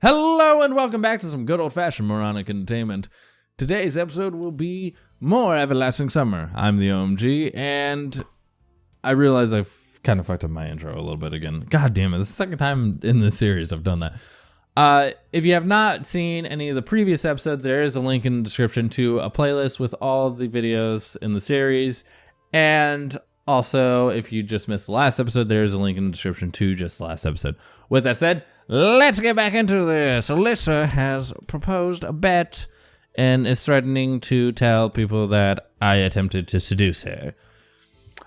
Hello and welcome back to some good old-fashioned moronic entertainment. Today's episode will be more Everlasting Summer. I'm the O.M.G, and I realize I've kind of fucked up my intro a little bit again. God damn it, this is the second time in this series I've done that. If you have not seen any of the previous episodes, there is a link in the description to a playlist with all the videos in the series. And also, if you just missed the last episode, there is a link in the description to just the last episode. With that said, let's get back into this. Alyssa has proposed a bet and is threatening to tell people that I attempted to seduce her.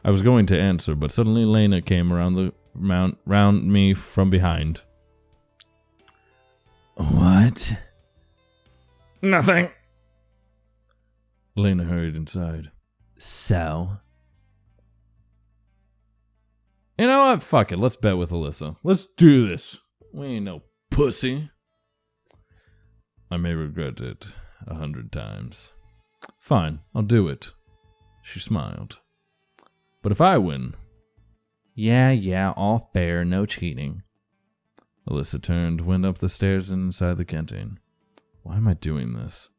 I was going to answer, but suddenly Lena came round me from behind. What? Nothing. Lena hurried inside. So? You know what? Fuck it. Let's bet with Alyssa. Let's do this. We ain't no pussy. I may regret it 100 times. Fine, I'll do it. She smiled. But if I win... Yeah, all fair, no cheating. Alyssa turned, went up the stairs and inside the canteen. Why am I doing this?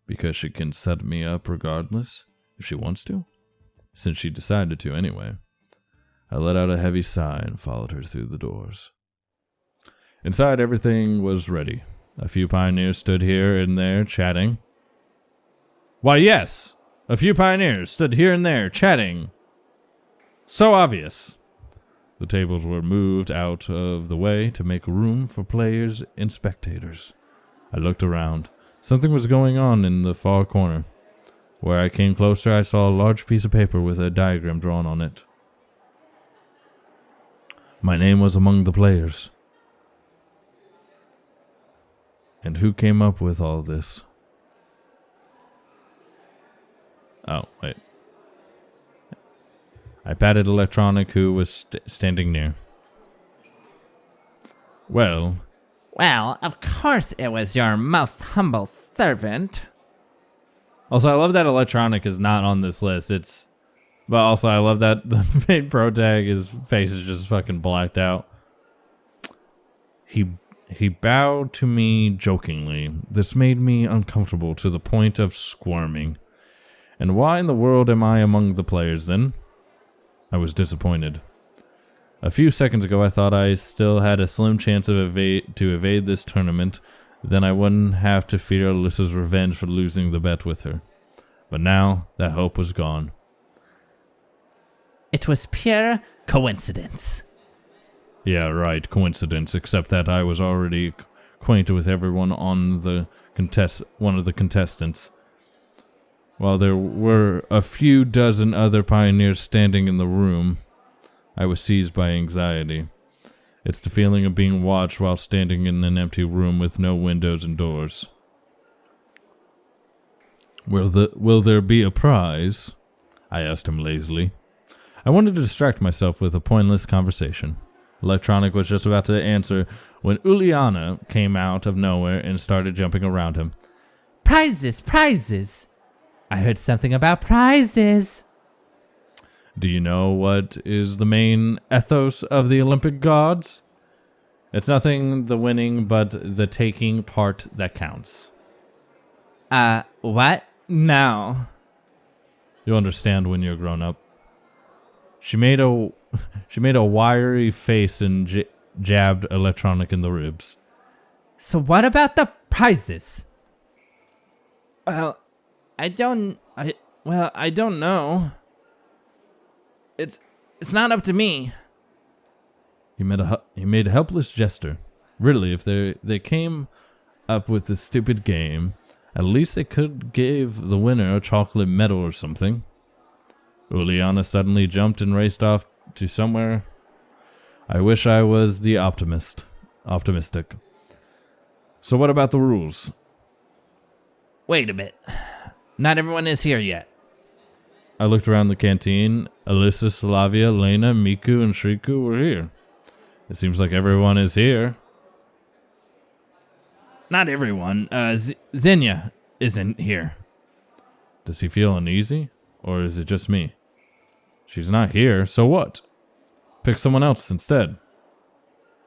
Because she can set me up regardless, if she wants to? Since she decided to anyway. I let out a heavy sigh and followed her through the doors. Inside, everything was ready. A few pioneers stood here and there, chatting. Why, yes! A few pioneers stood here and there, chatting. So obvious. The tables were moved out of the way to make room for players and spectators. I looked around. Something was going on in the far corner. Where I came closer, I saw a large piece of paper with a diagram drawn on it. My name was among the players. And who came up with all this? Oh, wait. I patted Electronic, who was standing near. Well, of course it was your most humble servant. Also, I love that Electronic is not on this list. But also, I love that the main pro tag, his face is just fucking blacked out. He bowed to me jokingly. This made me uncomfortable to the point of squirming. And why in the world am I among the players then? I was disappointed. A few seconds ago I thought I still had a slim chance of to evade this tournament, then I wouldn't have to fear Alyssa's revenge for losing the bet with her. But now that hope was gone. It was pure coincidence. Yeah, right, coincidence, except that I was already acquainted with everyone on the one of the contestants. While there were a few dozen other pioneers standing in the room, I was seized by anxiety. It's the feeling of being watched while standing in an empty room with no windows and doors. Will there be a prize? I asked him lazily. I wanted to distract myself with a pointless conversation. Electronic was just about to answer when Uliana came out of nowhere and started jumping around him. Prizes! I heard something about prizes. Do you know what is the main ethos of the Olympic gods? It's nothing the winning, but the taking part that counts. What? No. You'll understand when you're grown up. She made a wiry face and jabbed Electronic in the ribs. So what about the prizes? Well, I don't know. It's not up to me. He made a helpless gesture. Really, if they came up with this stupid game, at least they could give the winner a chocolate medal or something. Uliana suddenly jumped and raced off to somewhere. I wish I was the optimistic. So what about the rules? Wait a bit. Not everyone is here yet. I looked around the canteen. Alyssa, Slavia, Lena, Miku, and Shriku were here. It seems like everyone is here. Not everyone. Xenia isn't here. Does he feel uneasy? Or is it just me? She's not here, so what? Pick someone else instead.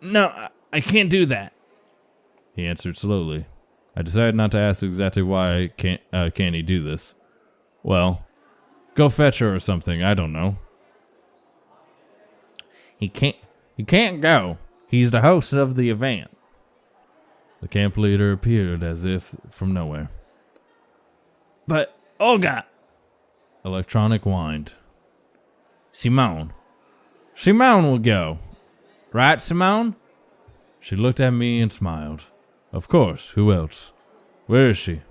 No, I can't do that, he answered slowly. I decided not to ask exactly why can't he do this. Well, go fetch her or something, I don't know. He can't go. He's the host of the event. The camp leader appeared as if from nowhere. But, Olga! Electronic whined. Simone will go. Right, Simone? She looked at me and smiled. Of course, who else? Where is she?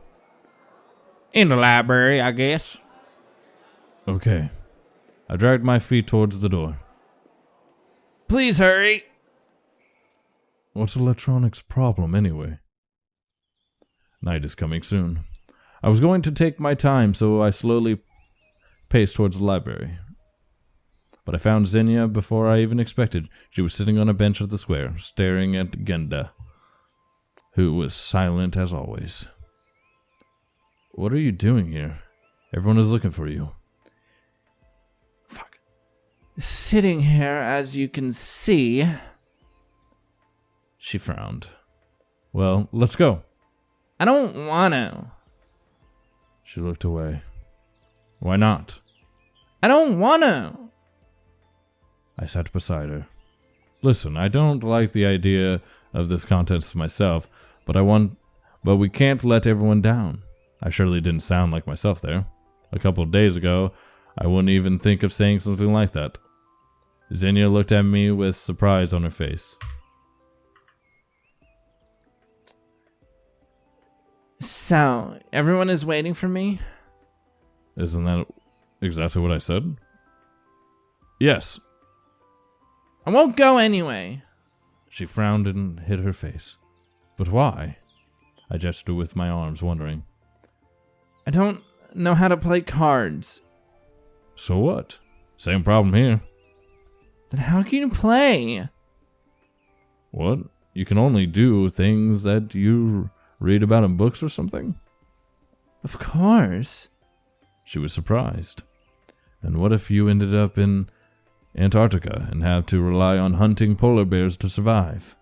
In the library, I guess. Okay. I dragged my feet towards the door. Please hurry. What's Electronic's problem anyway? Night is coming soon. I was going to take my time, so I slowly paced towards the library. But I found Xenia before I even expected. She was sitting on a bench of the square, staring at Genda, who was silent as always. What are you doing here? Everyone is looking for you. Fuck. Sitting here, as you can see. She frowned. Well, let's go. I don't want to. She looked away. Why not? I don't want to. I sat beside her. Listen, I don't like the idea of this contest myself, but we can't let everyone down. I surely didn't sound like myself there. A couple of days ago, I wouldn't even think of saying something like that. Xenia looked at me with surprise on her face. So, everyone is waiting for me? Isn't that exactly what I said? Yes. I won't go anyway. She frowned and hid her face. But why? I gestured with my arms, wondering. I don't know how to play cards. So what? Same problem here. Then how can you play? What? You can only do things that you read about in books or something? Of course. She was surprised. And what if you ended up in Antarctica and have to rely on hunting polar bears to survive?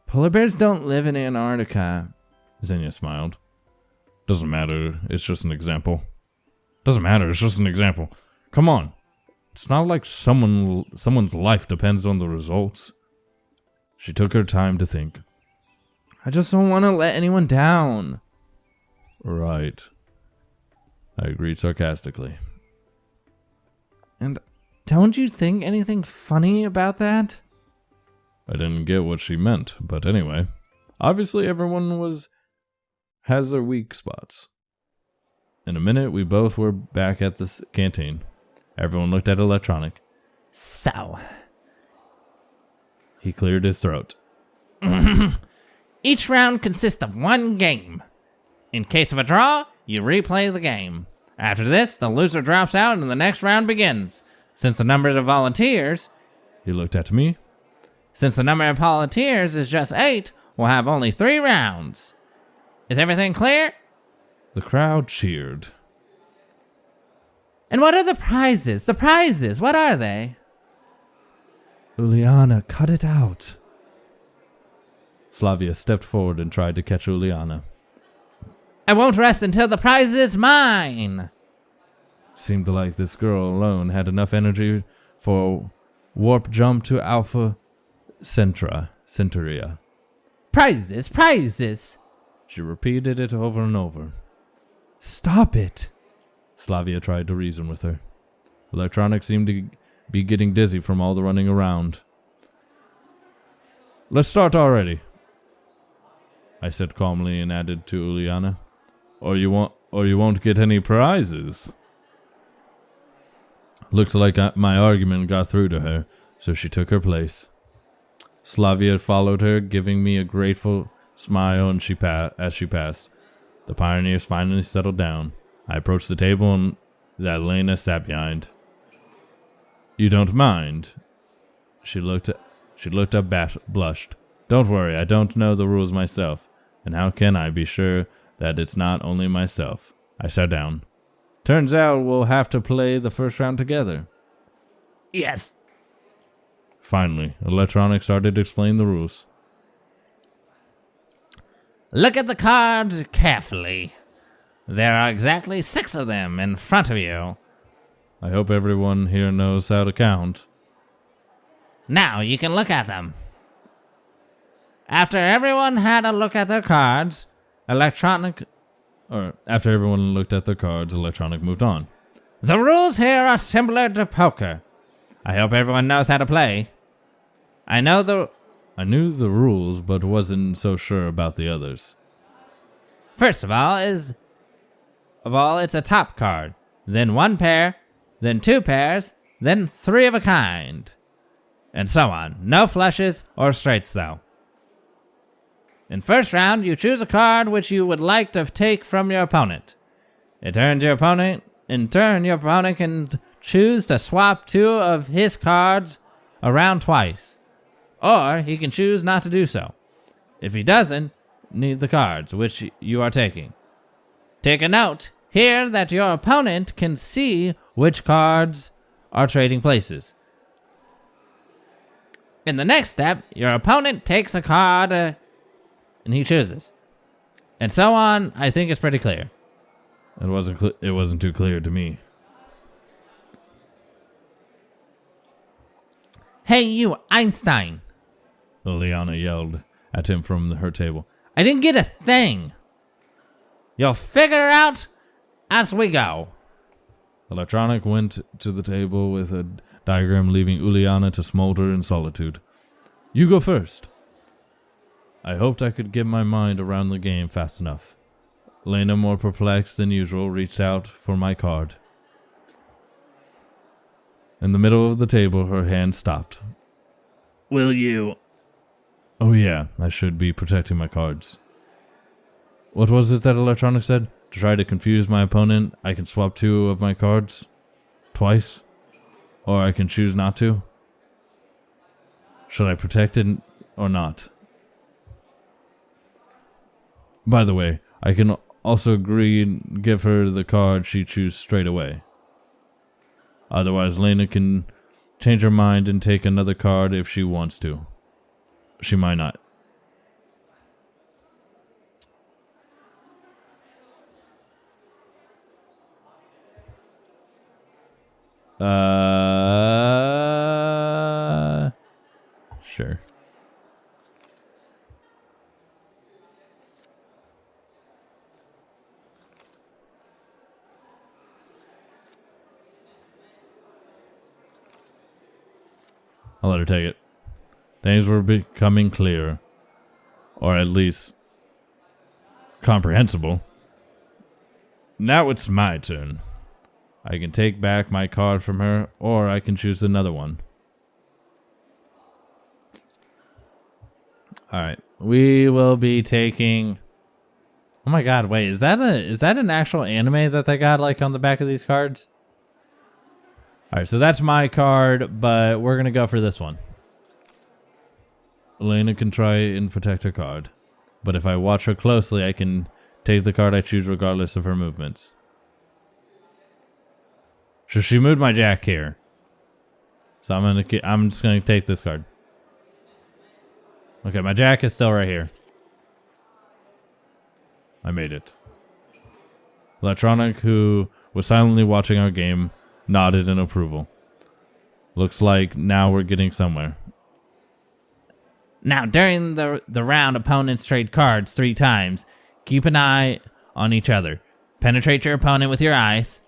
Polar bears don't live in Antarctica, Xenia smiled. Doesn't matter, it's just an example. Doesn't matter, it's just an example. Come on. It's not like someone's life depends on the results. She took her time to think. I just don't want to let anyone down. Right. I agreed sarcastically. And don't you think anything funny about that? I didn't get what she meant, but anyway. Obviously everyone has their weak spots. In a minute, we both were back at the canteen. Everyone looked at Electronic. So. He cleared his throat. Each round consists of one game. In case of a draw, you replay the game. After this, the loser drops out and the next round begins. Since the number of volunteers... He looked at me. Since the number of volunteers is just 8, we'll have only 3 rounds. Is everything clear? The crowd cheered. And what are the prizes? The prizes, what are they? Uliana, cut it out. Slavia stepped forward and tried to catch Uliana. I won't rest until the prize is mine. Seemed like this girl alone had enough energy for a warp jump to Alpha Centuria. Prizes, prizes. She repeated it over and over. Stop it. Slavia tried to reason with her. Electronic seemed to be getting dizzy from all the running around. Let's start already, I said calmly and added to Uliana. Or you won't get any prizes. Looks like my argument got through to her, so she took her place. Slavia followed her, giving me a grateful smile as she passed. The pioneers finally settled down. I approached the table that Lena sat behind. You don't mind? She looked up, blushed. Don't worry, I don't know the rules myself, and how can I be sure that it's not only myself? I sat down. Turns out we'll have to play the first round together. Yes. Finally, Electronic started to explain the rules. Look at the cards carefully. There are exactly 6 of them in front of you. I hope everyone here knows how to count. Now you can look at them. After everyone had a look at their cards, Electronic moved on. The rules here are similar to poker. I hope everyone knows how to play. I knew the rules, but wasn't so sure about the others. First of all, it's a top card, then 1 pair, then 2 pairs, then 3 of a kind, and so on. No flushes or straights, though. In first round, you choose a card which you would like to take from your opponent. In turn, your opponent can choose to swap 2 of his cards around twice, or he can choose not to do so. If he doesn't need the cards which you are taking, take a note here that your opponent can see which cards are trading places. In the next step, your opponent takes a card and he chooses, and so on. I think it's pretty clear. It wasn't too clear to me. Hey, you, Einstein! Liliana yelled at him from her table. I didn't get a thing. You'll figure it out as we go. Electronic went to the table with a diagram, leaving Uliana to smolder in solitude. You go first. I hoped I could get my mind around the game fast enough. Lena, more perplexed than usual, reached out for my card. In the middle of the table, her hand stopped. Will you? Oh yeah, I should be protecting my cards. What was it that Electronic said? To try to confuse my opponent, I can swap 2 of my cards twice, or I can choose not to. Should I protect it or not? By the way, I can also agree and give her the card she chooses straight away. Otherwise, Lena can change her mind and take another card if she wants to. She might not. Sure. I'll let her take it. Things were becoming clearer, or at least comprehensible. Now it's my turn. I can take back my card from her, or I can choose another one. Alright, we will be taking... Oh my god, wait, is that an actual anime that they got like on the back of these cards? Alright, so that's my card, but we're gonna go for this one. Elena can try and protect her card, but if I watch her closely, I can take the card I choose regardless of her movements. So she moved my jack here, so I'm just gonna take this card. Okay, my jack is still right here. I made it. Electronic, who was silently watching our game, nodded in approval. Looks like now we're getting somewhere. Now, during the round, opponents trade cards 3 times. Keep an eye on each other. Penetrate your opponent with your eyes.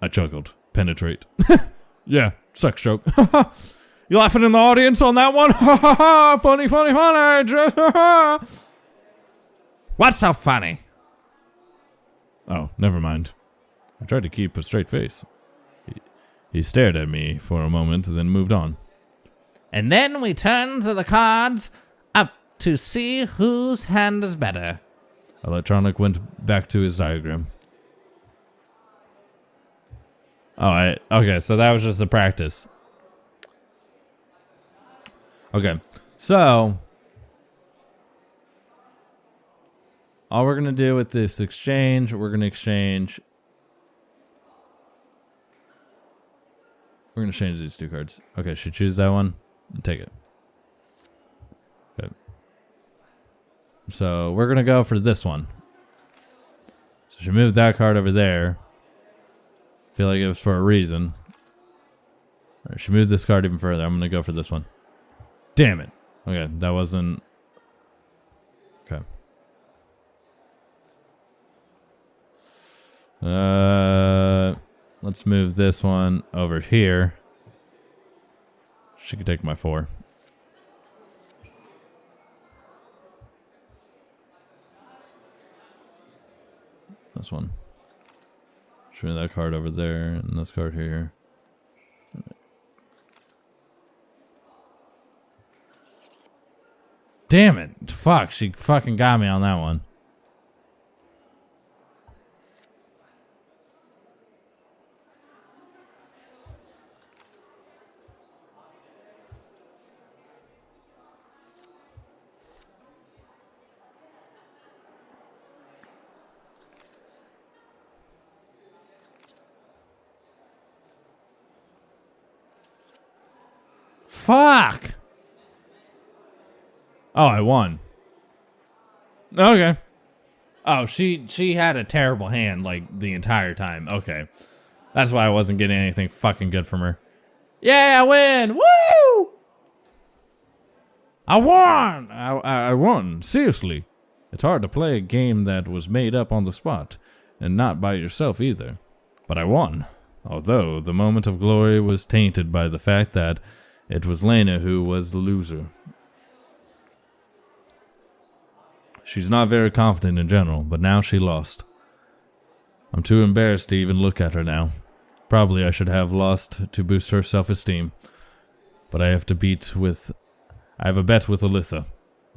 I chuckled. Penetrate. Yeah, sex joke. You laughing in the audience on that one? Funny, funny, funny. What's so funny? Oh, never mind. I tried to keep a straight face. He stared at me for a moment, then moved on. And then we turned the cards up to see whose hand is better. Electronic went back to his diagram. Okay, so that was just a practice. Okay, so all we're going to do with this exchange, we're going to exchange We're gonna change these 2 cards. Okay, she choose that one and take it. Okay. So we're gonna go for this one. So she moved that card over there. Feel like it was for a reason. Right, she moved this card even further. I'm gonna go for this one. Damn it. Okay, that wasn't. Okay. Let's move this one over here. She could take my 4. This one. Show me that card over there and this card here. Damn it. Fuck, she fucking got me on that one. Fuck! Oh, I won. Okay. Oh, she had a terrible hand, like, the entire time. Okay. That's why I wasn't getting anything fucking good from her. Yeah, I win! Woo! I won! I won. Seriously. It's hard to play a game that was made up on the spot, and not by yourself either. But I won. Although, the moment of glory was tainted by the fact that it was Lena who was the loser. She's not very confident in general, but now she lost. I'm too embarrassed to even look at her now. Probably I should have lost to boost her self-esteem. But I have a bet with Alyssa.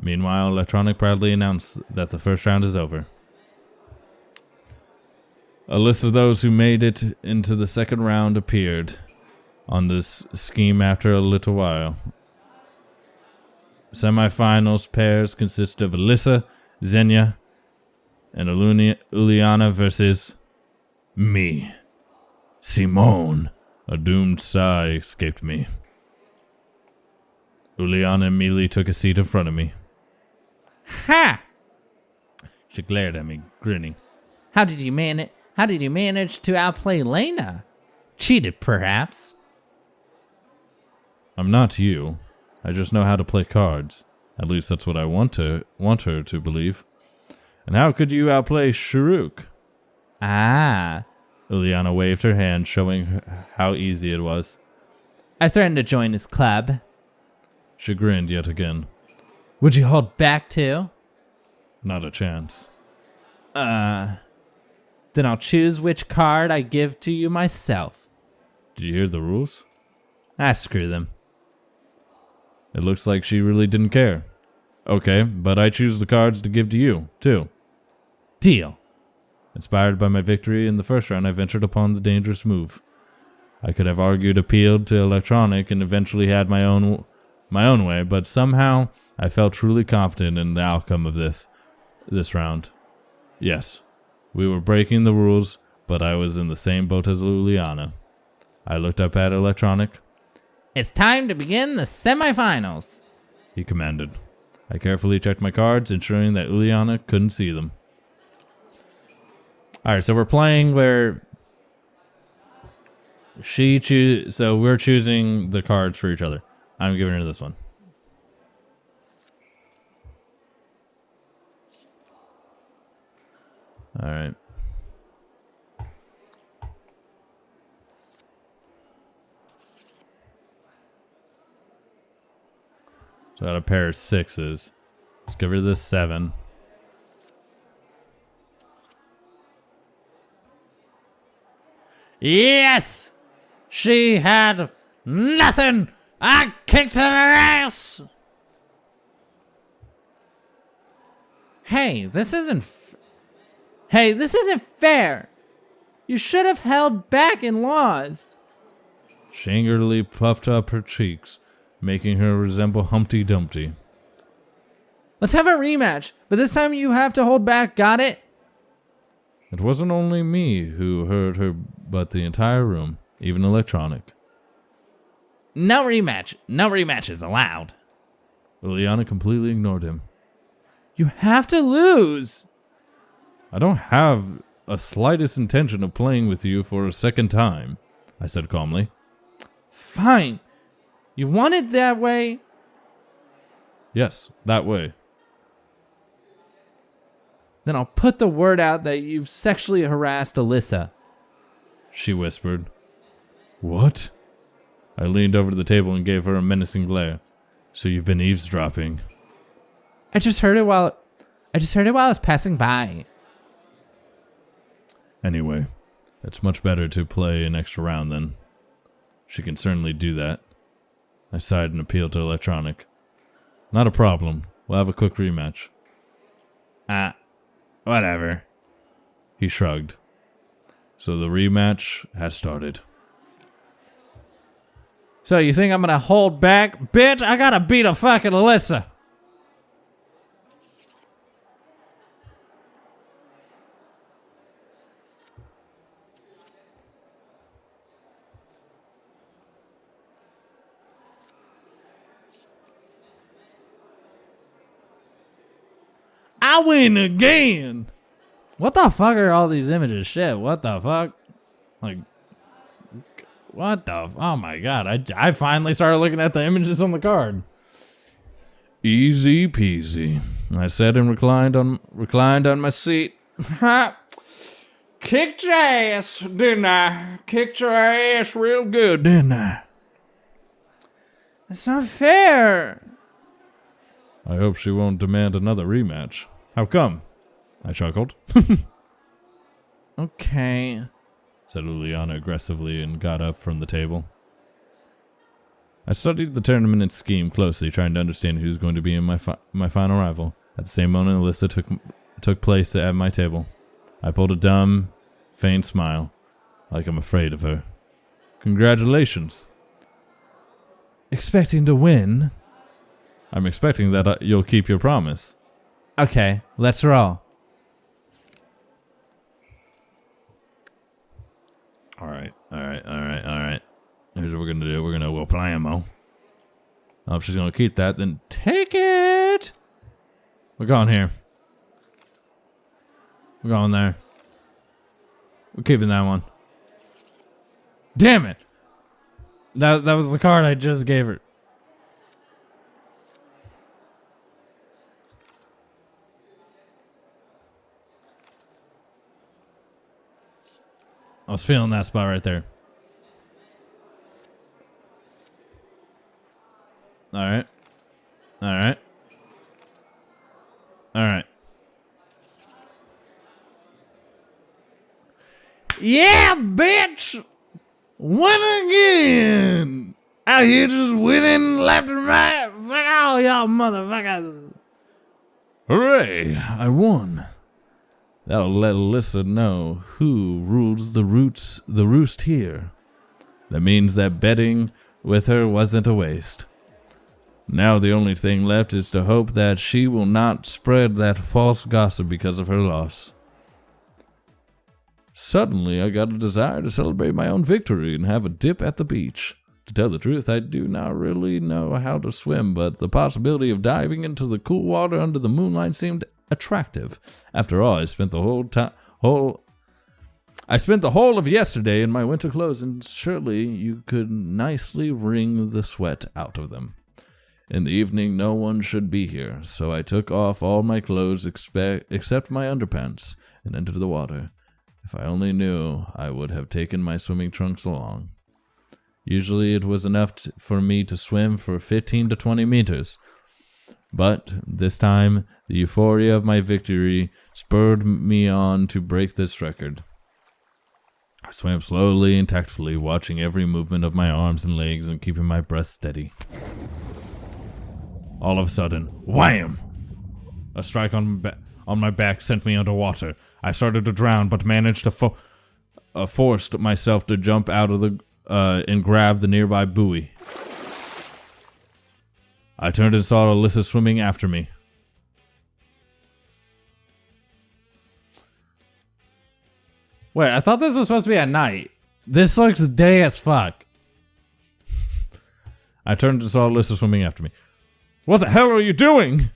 Meanwhile, Electronic proudly announced that the first round is over. A list of those who made it into the second round appeared on this scheme after a little while. Semifinals pairs consist of Alyssa, Xenia, and Uliana versus me. Simone. A doomed sigh escaped me. Uliana immediately took a seat in front of me. Ha! She glared at me, grinning. How did you manage to outplay Lena? Cheated, perhaps? I'm not you. I just know how to play cards. At least that's what I want her to believe. And how could you outplay Sharuk? Ah. Uliana waved her hand, showing how easy it was. I threatened to join his club. She grinned yet again. Would you hold back too? Not a chance. Then I'll choose which card I give to you myself. Did you hear the rules? Screw them. It looks like she really didn't care. Okay, but I choose the cards to give to you, too. Deal. Inspired by my victory in the first round, I ventured upon the dangerous move. I could have argued, appealed to Electronic, and eventually had my own way, but somehow I felt truly confident in the outcome of this round. Yes, we were breaking the rules, but I was in the same boat as Uliana. I looked up at Electronic. It's time to begin the semifinals, he commanded. I carefully checked my cards, ensuring that Uliana couldn't see them. Alright, so we're playing where so we're choosing the cards for each other. I'm giving her this one. Alright. So I got a pair of 6s. Let's give her this 7. Yes! She had nothing! I kicked her ass! Hey, this isn't fair! You should have held back and lost. She angrily puffed up her cheeks, making her resemble Humpty Dumpty. Let's have a rematch, but this time you have to hold back, got it? It wasn't only me who heard her, but the entire room, even Electronic. No rematch. No rematch is allowed. Liliana completely ignored him. You have to lose. I don't have a slightest intention of playing with you for a second time, I said calmly. Fine. You want it that way? Yes, that way. Then I'll put the word out that you've sexually harassed Alyssa. She whispered. What? I leaned over to the table and gave her a menacing glare. So you've been eavesdropping. I just heard it while I was passing by. Anyway, it's much better to play an extra round then. She can certainly do that. I sighed and appealed to Electronic. Not a problem. We'll have a quick rematch. Whatever. He shrugged. So the rematch has started. So you think I'm gonna hold back? Bitch, I gotta beat a fucking Alyssa. I win again. What the fuck are all these images? Shit, what the fuck? Like, what the? Oh my god! I finally started looking at the images on the card. Easy peasy, I said and reclined on my seat. Kicked your ass, didn't I? Kicked your ass real good, didn't I? That's not fair. I hope she won't demand another rematch. How come? I chuckled. Okay, said Liliana aggressively and got up from the table. I studied the tournament scheme closely, trying to understand who's going to be in my final rival. At the same moment, Alyssa took place at my table. I pulled a dumb, faint smile, like I'm afraid of her. Congratulations. expecting to win. I'm expecting that you'll keep your promise. Okay, let's roll. Alright. Here's what we're gonna do. We're gonna will Playamo. If she's gonna keep that, then take it! We're going here. We're going there. We're keeping that one. Damn it! That was the card I just gave her. I was feeling that spot right there. Alright. Alright. Alright. Yeah, bitch! Win again! Out here just winning left and right. Fuck all y'all motherfuckers. Hooray! I won. That'll let Alyssa know who rules the roost here. That means that betting with her wasn't a waste. Now the only thing left is to hope that she will not spread that false gossip because of her loss. Suddenly, I got a desire to celebrate my own victory and have a dip at the beach. To tell the truth, I do not really know how to swim, but the possibility of diving into the cool water under the moonlight seemed attractive. After all, I spent the whole of yesterday in my winter clothes, and surely you could nicely wring the sweat out of them. In the evening, no one should be here, so I took off all my clothes except my underpants and entered the water. If I only knew, I would have taken my swimming trunks along. Usually it was enough for me to swim for 15 to 20 meters. But this time, the euphoria of my victory spurred me on to break this record. I swam slowly and tactfully, watching every movement of my arms and legs and keeping my breath steady. All of a sudden, wham! A strike on my back sent me underwater. I started to drown, but managed to forced myself to jump out of the and grab the nearby buoy. I turned and saw Alyssa swimming after me. Wait, I thought this was supposed to be at night. This looks day as fuck. I turned and saw Alyssa swimming after me. What the hell are you doing?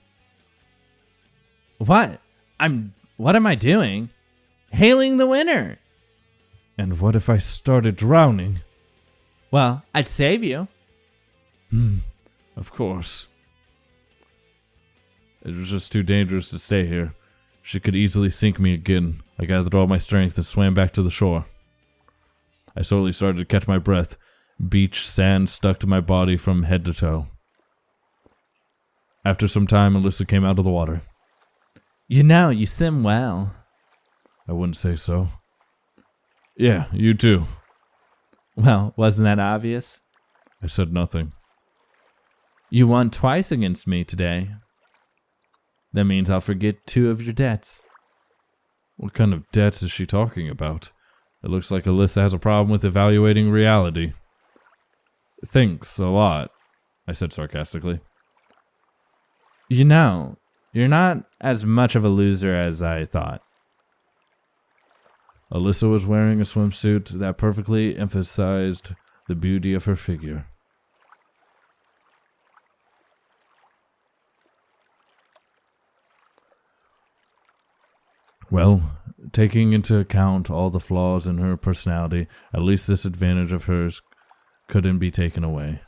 What? What am I doing? Hailing the winner. And what if I started drowning? Well, I'd save you. Of course. It was just too dangerous to stay here. She could easily sink me again. I gathered all my strength and swam back to the shore. I slowly started to catch my breath. Beach sand stuck to my body from head to toe. After some time, Alyssa came out of the water. You know, you swim well. I wouldn't say so. Yeah, you too. Well, wasn't that obvious? I said nothing. You won twice against me today. That means I'll forget 2 of your debts. What kind of debts is she talking about? It looks like Alyssa has a problem with evaluating reality. Thinks a lot, I said sarcastically. You know, you're not as much of a loser as I thought. Alyssa was wearing a swimsuit that perfectly emphasized the beauty of her figure. Well, taking into account all the flaws in her personality, at least this advantage of hers couldn't be taken away.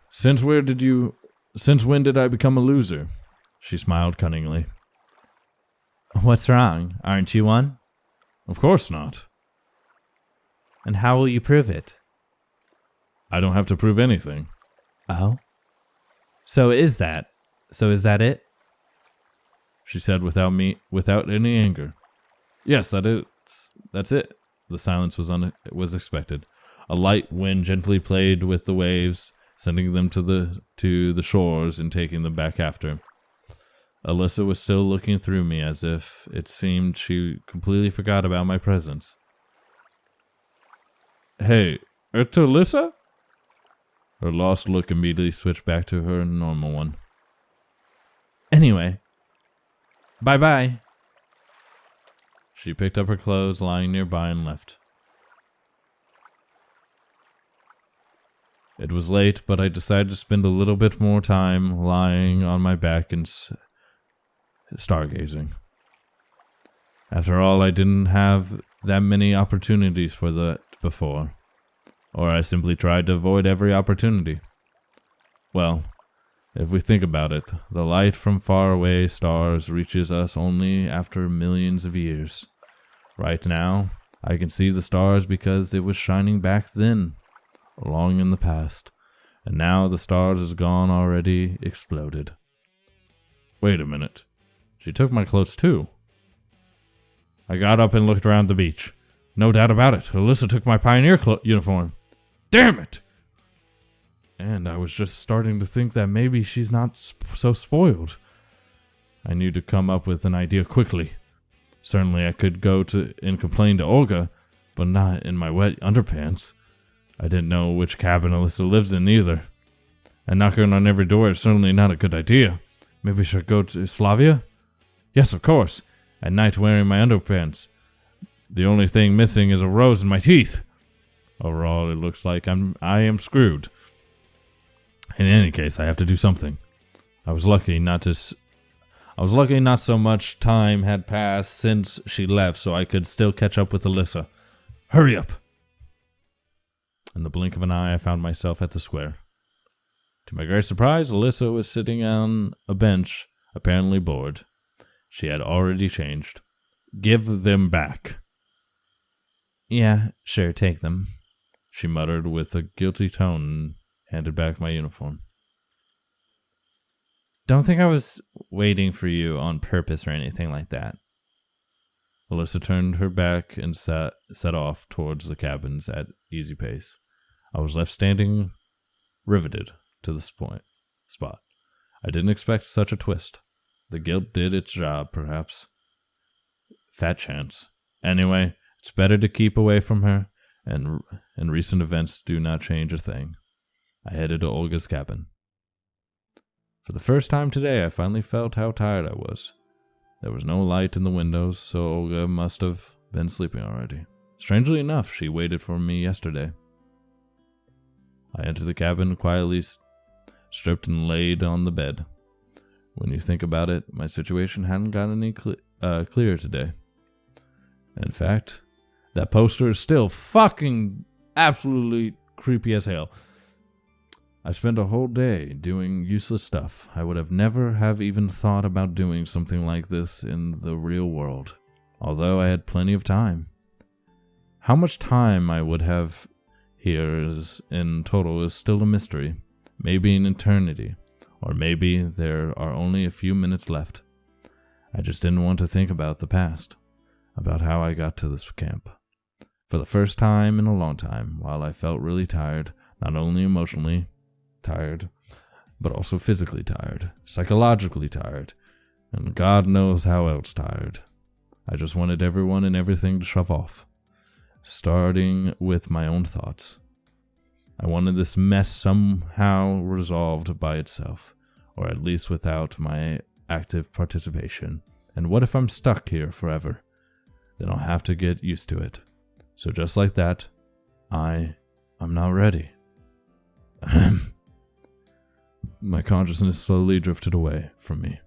Since when did I become a loser? She smiled cunningly. What's wrong? Aren't you one? Of course not. And how will you prove it? I don't have to prove anything. Oh? So is that it? She said without any anger. Yes, that's it. The silence was expected. A light wind gently played with the waves, sending them to the shores and taking them back after. Alyssa was still looking through me as if it seemed she completely forgot about my presence. Hey, it's Alyssa? Her lost look immediately switched back to her normal one. Anyway, bye-bye. She picked up her clothes lying nearby and left. It was late, but I decided to spend a little bit more time lying on my back and stargazing. After all, I didn't have that many opportunities for that before, or I simply tried to avoid every opportunity. Well, if we think about it, the light from faraway stars reaches us only after millions of years. Right now, I can see the stars because it was shining back then, long in the past, and now the stars is gone already exploded. Wait a minute. She took my clothes too. I got up and looked around the beach. No doubt about it, Alyssa took my pioneer uniform. Damn it! And I was just starting to think that maybe she's not so spoiled. I knew to come up with an idea quickly. Certainly I could go and complain to Olga, but not in my wet underpants. I didn't know which cabin Alyssa lives in either. And knocking on every door is certainly not a good idea. Maybe I should go to Slavia? Yes, of course. At night wearing my underpants. The only thing missing is a rose in my teeth. Overall, it looks like I am screwed. In any case, I have to do something. I was lucky not so much time had passed since she left, so I could still catch up with Alyssa. Hurry up! In the blink of an eye, I found myself at the square. To my great surprise, Alyssa was sitting on a bench, apparently bored. She had already changed. Give them back. Yeah, sure, take them. She muttered with a guilty tone and handed back my uniform. Don't think I was waiting for you on purpose or anything like that. Alyssa turned her back and set off towards the cabins at easy pace. I was left standing, riveted to the spot. I didn't expect such a twist. The guilt did its job, perhaps. Fat chance. Anyway, it's better to keep away from her, and recent events do not change a thing. I headed to Olga's cabin. For the first time today, I finally felt how tired I was. There was no light in the windows, so Olga must have been sleeping already. Strangely enough, she waited for me yesterday. I entered the cabin, quietly stripped and laid on the bed. When you think about it, my situation hadn't gotten any clearer today. In fact, that poster is still fucking absolutely creepy as hell. I spent a whole day doing useless stuff. I would have never have even thought about doing something like this in the real world, although I had plenty of time. How much time I would have here in total is still a mystery. Maybe an eternity, or maybe there are only a few minutes left. I just didn't want to think about the past, about how I got to this camp. For the first time in a long time, while I felt really tired, not only emotionally tired, but also physically tired, psychologically tired, and God knows how else tired. I just wanted everyone and everything to shove off, starting with my own thoughts. I wanted this mess somehow resolved by itself, or at least without my active participation. And what if I'm stuck here forever? Then I'll have to get used to it. So just like that, I'm not ready. My consciousness slowly drifted away from me,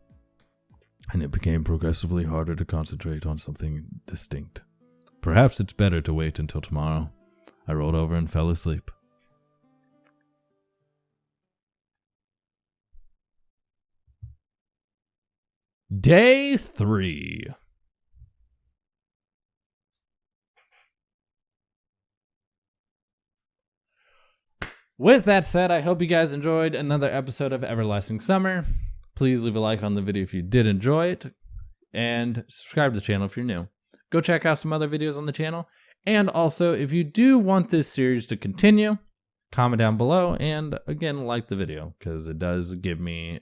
and it became progressively harder to concentrate on something distinct. Perhaps it's better to wait until tomorrow. I rolled over and fell asleep. Day 3. With that said, I hope you guys enjoyed another episode of Everlasting Summer. Please leave a like on the video if you did enjoy it, and subscribe to the channel if you're new. Go check out some other videos on the channel, and also, if you do want this series to continue, comment down below, and again, like the video, because it does give me,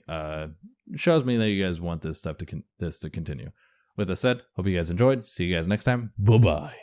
shows me that you guys want this stuff to continue. With that said, hope you guys enjoyed. See you guys next time. Bye-bye.